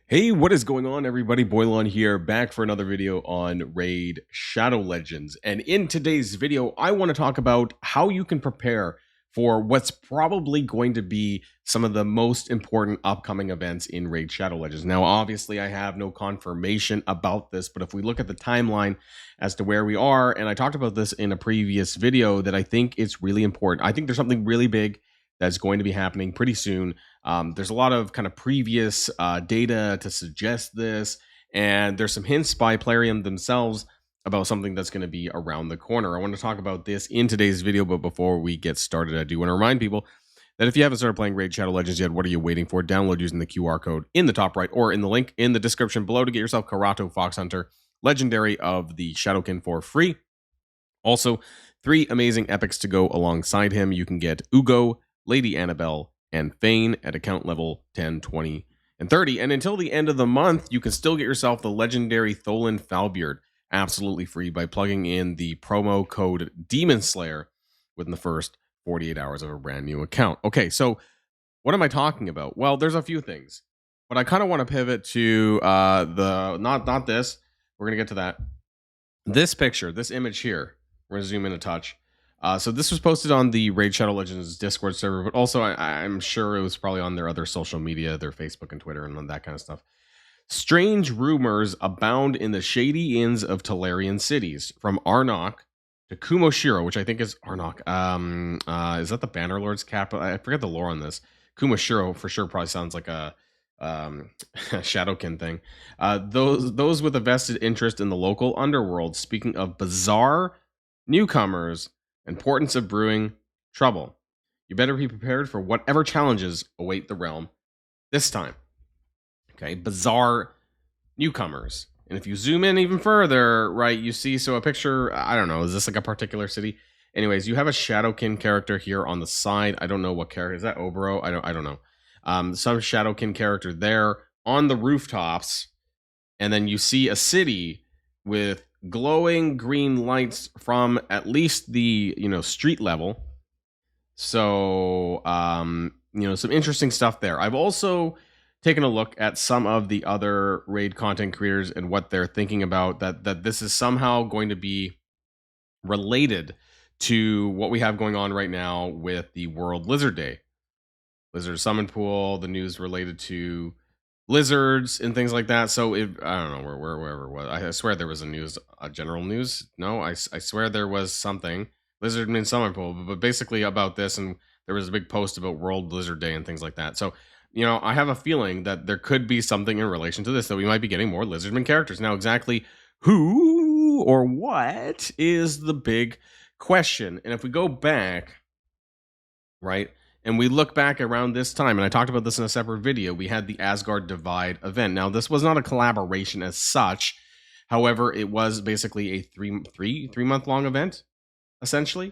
Hey, what is going on, everybody? Boilon here, back for another video on Raid Shadow Legends. And in today's video, I want to talk about how you can prepare for what's probably going to be some of the most important upcoming events in Raid Shadow Legends. Now, obviously, I have no confirmation about this, but if we look at the timeline as to where we are, and I talked about this in a previous video, that I think it's really important. I think there's something really big that's going to be happening pretty soon. There's a lot of kind of previous data to suggest this, and there's some hints by Plarium themselves about something that's going to be around the corner. I want to talk about this in today's video, but before we get started, I do want to remind people that if you haven't started playing Raid Shadow Legends yet, what are you waiting for? Download using the QR code in the top right or in the link in the description below to get yourself Karato Fox Hunter, Legendary of the Shadowkin for free. Also, 3 amazing epics to go alongside him. You can get Ugo, Lady Annabelle, and Fane at account level 10, 20, and 30. And until the end of the month, you can still get yourself the legendary Tholin Falbeard absolutely free by plugging in the promo code Demon Slayer within the first 48 hours of a brand new account. Okay, so what am I talking about? Well, there's a few things, but I kind of want to pivot to not this. We're gonna get to that. This picture, this image here. We're gonna zoom in a touch. So this was posted on the Raid Shadow Legends Discord server, but also I'm sure it was probably on their other social media, their Facebook and Twitter and that kind of stuff. Strange rumors abound in the shady inns of Talarian cities, from Arnok to Kumoshiro, which I think is Arnok. Is that the Bannerlord's capital? I forget the lore on this. Kumoshiro for sure probably sounds like a Shadowkin thing. Those with a vested interest in the local underworld. Speaking of bizarre newcomers, importance of brewing trouble. You better be prepared for whatever challenges await the realm this time. Okay, bizarre newcomers. And if you zoom in even further, right, you see, so a picture, I don't know, is this like a particular city? Anyways, you have a Shadowkin character here on the side. I don't know what character, is that Obro? I don't know. Some Shadowkin character there on the rooftops. And then you see a city with glowing green lights from at least the street level. So some interesting stuff there. I've also taken a look at some of the other raid content creators and what they're thinking about, that this is somehow going to be related to what we have going on right now with the World Lizard Day, Lizard Summon Pool, the news related to lizards and things like that. So if I don't know wherever it was, I swear there was a general news. No, I swear there was something Lizardman Summer Pool, but basically about this, and there was a big post about World Lizard Day and things like that. So I have a feeling that there could be something in relation to this, that we might be getting more Lizardman characters. Now, exactly who or what is the big question. And if we go back, right, and we look back around this time, and I talked about this in a separate video, we had the Asgard Divide event. Now, this was not a collaboration as such. However, it was basically a three-month long event, essentially,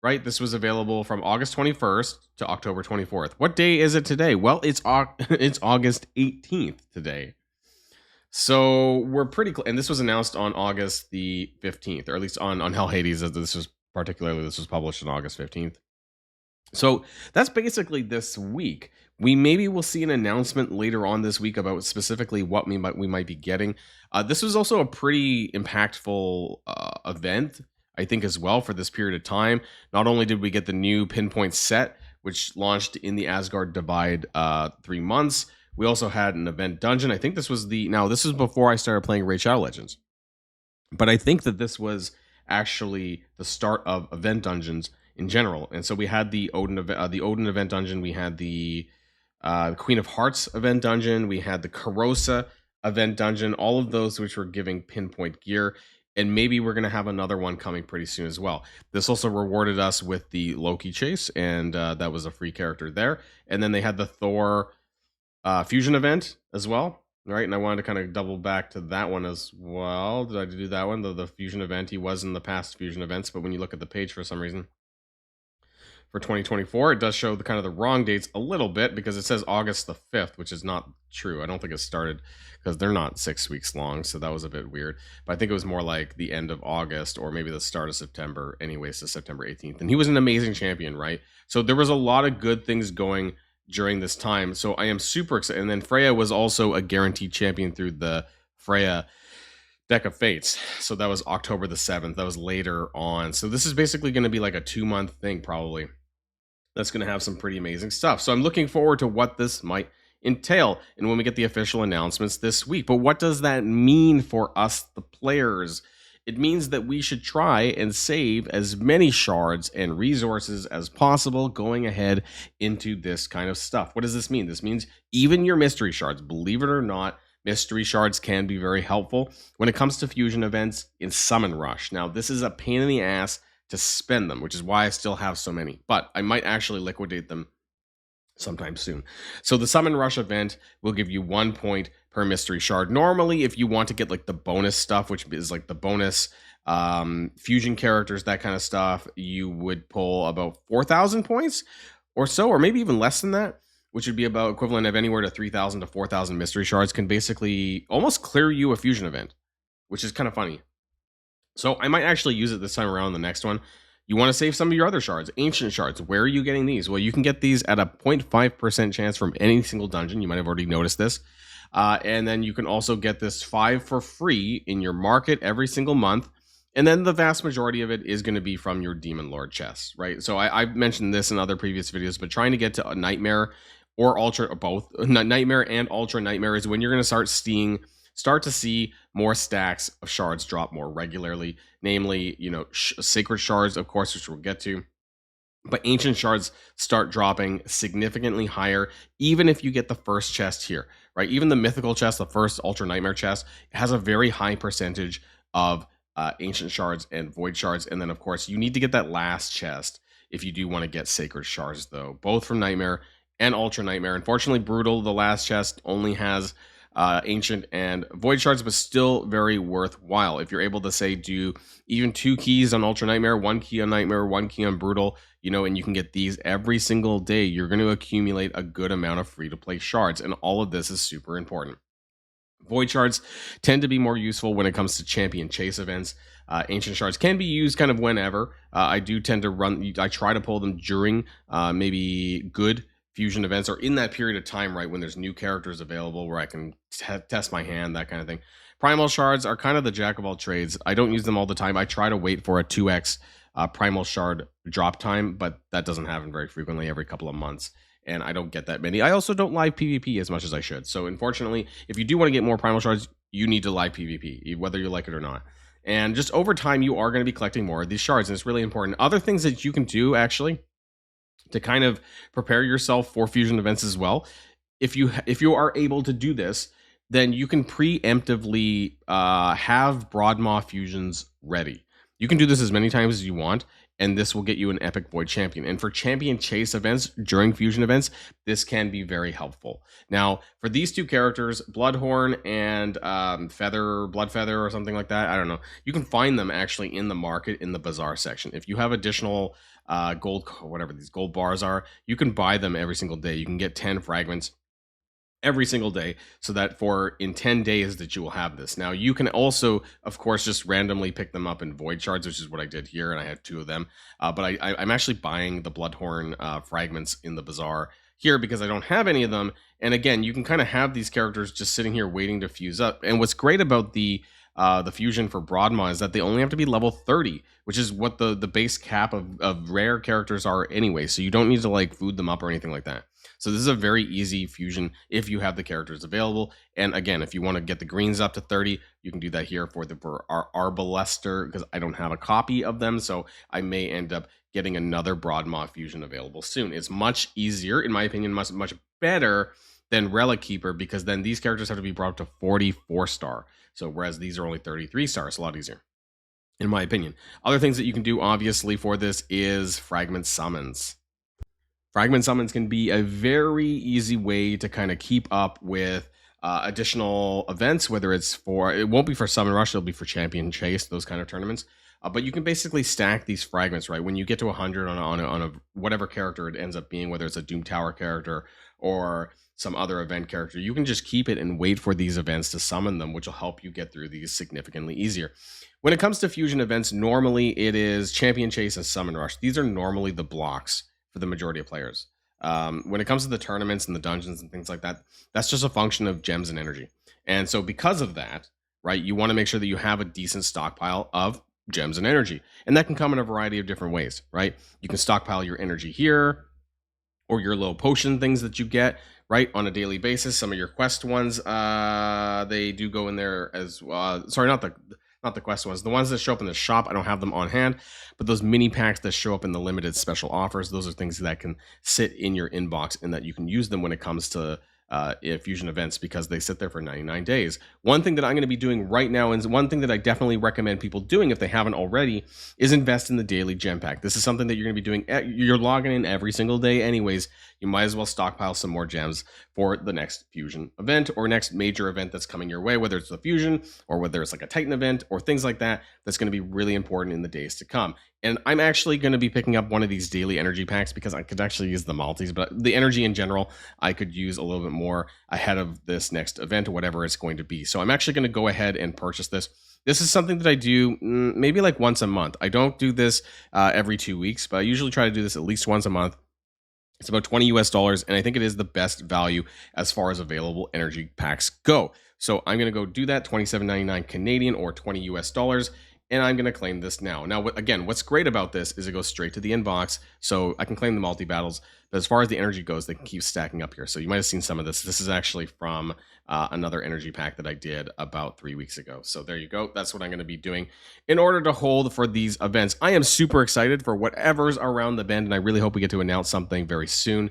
right? This was available from August 21st to October 24th. What day is it today? Well, it's August 18th today. So we're pretty close. And this was announced on August the 15th, or at least on Hell Hades, as this was published on August 15th. So that's basically this week. We maybe will see an announcement later on this week about specifically what we might be getting. This was also a pretty impactful event, I think, as well, for this period of time. Not only did we get the new Pinpoint set, which launched in the Asgard Divide 3 months, we also had an event dungeon. I think this was this is before I started playing Raid Shadow Legends, but I think that this was actually the start of event dungeons in general. And so we had the Odin event dungeon, we had the Queen of Hearts event dungeon, we had the Karosa event dungeon, all of those which were giving Pinpoint gear. And maybe we're going to have another one coming pretty soon as well. This also rewarded us with the Loki chase, and that was a free character there. And then they had the Thor fusion event as well, right? And I wanted to kind of double back to that one as well. Did I do that one? The fusion event, he was in the past fusion events, but when you look at the page for some reason, for 2024, it does show the kind of the wrong dates a little bit, because it says August the 5th, which is not true. I don't think it started, because they're not 6 weeks long, so that was a bit weird. But I think it was more like the end of August, or maybe the start of September, anyways, to September 18th. And he was an amazing champion, right? So there was a lot of good things going during this time. So I am super excited. And then Freya was also a guaranteed champion through the Freya Deck of Fates. So that was October the 7th. That was later on. So this is basically going to be like a 2-month thing, probably. That's going to have some pretty amazing stuff. So I'm looking forward to what this might entail and when we get the official announcements this week. But what does that mean for us, the players? It means that we should try and save as many shards and resources as possible going ahead into this kind of stuff. What does this mean? This means even your mystery shards, believe it or not, mystery shards can be very helpful when it comes to fusion events in Summon Rush. Now, this is a pain in the ass to spend them, which is why I still have so many, but I might actually liquidate them sometime soon. So the Summon Rush event will give you 1 point per mystery shard. Normally, if you want to get like the bonus stuff, which is like the bonus fusion characters, that kind of stuff, you would pull about 4,000 points or so, or maybe even less than that, which would be about equivalent of anywhere to 3,000 to 4,000 mystery shards, can basically almost clear you a fusion event, which is kind of funny. So I might actually use it this time around, the next one. You want to save some of your other shards, ancient shards. Where are you getting these? Well, you can get these at a 0.5% chance from any single dungeon. You might have already noticed this. And then you can also get this 5 for free in your market every single month. And then the vast majority of it is going to be from your Demon Lord chests, right? So I've mentioned this in other previous videos, but trying to get to a Nightmare or Ultra, or both, Nightmare and Ultra Nightmare, is when you're going to start to see more stacks of shards drop more regularly, namely, sacred shards, of course, which we'll get to. But ancient shards start dropping significantly higher, even if you get the first chest here, right? Even the mythical chest, the first Ultra Nightmare chest, has a very high percentage of ancient shards and void shards. And then, of course, you need to get that last chest if you do want to get sacred shards, though, both from Nightmare and Ultra Nightmare. Unfortunately, Brutal, the last chest, only has ancient and void shards, but still very worthwhile. If you're able to, say, do even 2 keys on Ultra Nightmare, 1 key on Nightmare, 1 key on Brutal, and you can get these every single day, you're going to accumulate a good amount of free-to-play shards, and all of this is super important. Void shards tend to be more useful when it comes to champion chase events. Ancient shards can be used kind of whenever. I try to pull them during maybe good fusion events, or in that period of time, right, when there's new characters available where I can test my hand, that kind of thing. Primal shards are kind of the jack of all trades. I don't use them all the time. I try to wait for a 2x primal shard drop time, but that doesn't happen very frequently, every couple of months, and I don't get that many. I also don't live PvP as much as I should. So unfortunately, if you do want to get more primal shards, you need to live PvP, whether you like it or not. And just over time, you are going to be collecting more of these shards, and it's really important. Other things that you can do, actually, to kind of prepare yourself for fusion events as well, if you are able to do this, then you can preemptively have Broadmaw fusions ready. You can do this as many times as you want, and this will get you an epic void champion. And for champion chase events during fusion events, this can be very helpful. Now, for these 2 characters, Bloodhorn and Bloodfeather or something like that, I don't know, you can find them actually in the market in the bazaar section. If you have additional gold, whatever these gold bars are, you can buy them every single day. You can get 10 fragments every single day, so that in 10 days that you will have this. Now, you can also, of course, just randomly pick them up in void shards, which is what I did here, and I had 2 of them. But I'm actually buying the Bloodhorn fragments in the bazaar here because I don't have any of them. And again, you can kind of have these characters just sitting here waiting to fuse up. And what's great about the fusion for Broadmaw is that they only have to be level 30, which is what the base cap of rare characters are anyway. So you don't need to like food them up or anything like that. So this is a very easy fusion if you have the characters available. And again, if you want to get the greens up to 30, you can do that here for our Arbalester, because I don't have a copy of them. So I may end up getting another Broadmaw fusion available soon. It's much easier, in my opinion, much better than Relic Keeper, because then these characters have to be brought up to 44 star. So whereas these are only 33 stars, a lot easier, in my opinion. Other things that you can do, obviously, for this is fragment summons. Fragment summons can be a very easy way to kind of keep up with additional events, whether it won't be for Summon Rush, it'll be for Champion Chase, those kind of tournaments. But you can basically stack these fragments, right? When you get to 100 on a whatever character it ends up being, whether it's a Doom Tower character or some other event character, you can just keep it and wait for these events to summon them, which will help you get through these significantly easier. When it comes to fusion events, normally it is Champion Chase and Summon Rush. These are normally the blocks for the majority of players. when it comes to the tournaments and the dungeons and things like that, that's just a function of gems and energy. And so because of that, right, you want to make sure that you have a decent stockpile of gems and energy. And that can come in a variety of different ways, right? You can stockpile your energy here, or your little potion things that you get, right, on a daily basis. Some of your quest ones, they do go in there as well. Sorry, not the quest ones. The ones that show up in the shop, I don't have them on hand, but those mini packs that show up in the limited special offers, those are things that can sit in your inbox and that you can use them when it comes to fusion events, because they sit there for 99 days. One thing that I'm going to be doing right now, and one thing that I definitely recommend people doing if they haven't already, is invest in the daily gem pack. This is something that you're going to be doing. You're logging in every single day anyways. You might as well stockpile some more gems for the next fusion event or next major event that's coming your way, whether it's the fusion or whether it's like a Titan event or things like that. That's going to be really important in the days to come. And I'm actually going to be picking up one of these daily energy packs because I could actually use the multis, but the energy in general, I could use a little bit more ahead of this next event or whatever it's going to be. So I'm actually going to go ahead and purchase this. This is something that I do maybe like once a month. I don't do this every 2 weeks, but I usually try to do this at least once a month. It's about $20 US, and I think it is the best value as far as available energy packs go. So I'm going to go do that, $27.99 Canadian or $20 US, and I'm going to claim this now. Now, again, what's great about this is it goes straight to the inbox, so I can claim the multi-battles. But as far as the energy goes, they can keep stacking up here. So you might have seen some of this. This is actually from another energy pack that I did about 3 weeks ago. So there you go. That's what I'm going to be doing in order to hold for these events. I am super excited for whatever's around the bend, and I really hope we get to announce something very soon.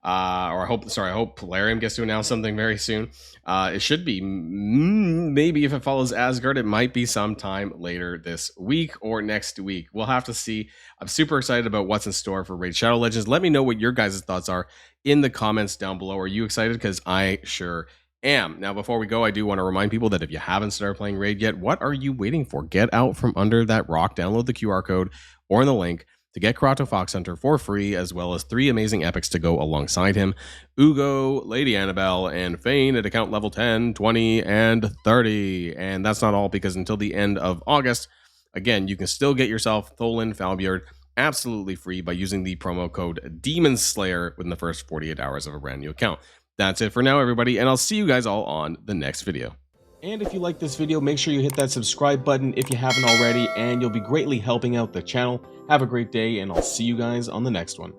I hope Polarium gets to announce something very soon. It should be maybe, if it follows Asgard, it might be sometime later this week or next week. We'll have to see. I'm super excited about what's in store for Raid Shadow Legends. Let me know what your guys' thoughts are in the comments down below. Are you excited? Because I sure am. Now, before we go, I do want to remind people that if you haven't started playing Raid yet, what are you waiting for? Get out from under that rock, download the QR code or in the link to get Karato Fox Hunter for free, as well as 3 amazing epics to go alongside him: Ugo, Lady Annabelle, and Fane at account level 10, 20, and 30. And that's not all, because until the end of August, again, you can still get yourself Tholin Falbeard absolutely free by using the promo code Demon Slayer within the first 48 hours of a brand new account. That's it for now, everybody, and I'll see you guys all on the next video. And if you like this video, make sure you hit that subscribe button if you haven't already, and you'll be greatly helping out the channel. Have a great day, and I'll see you guys on the next one.